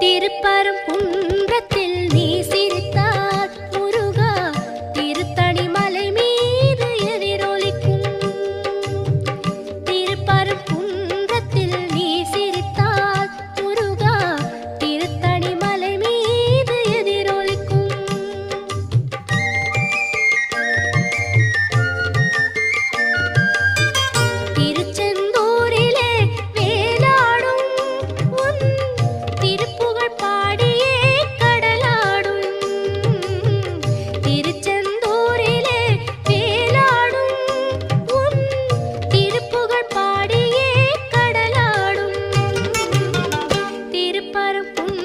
திருப்பரங்குன்றத்தில் நீ சிரித்தால் முருகா திருத்தணி மலை மீது எதிரொலிக்கும். திருப்பரங்குன்றத்தில் நீ சிரித்தால் முருகா திருத்தணி மலை மீது எதிரொலிக்கும். திருச்செந்தூரிலே வேலாடும் உன் திருப்புகழ் பாடியே கடலாடும். திருச்செந்தூரிலே வேலாடும் உன் திருப்புகழ் பாடியே கடலாடும். திருப்பரங்குன்றத்தில்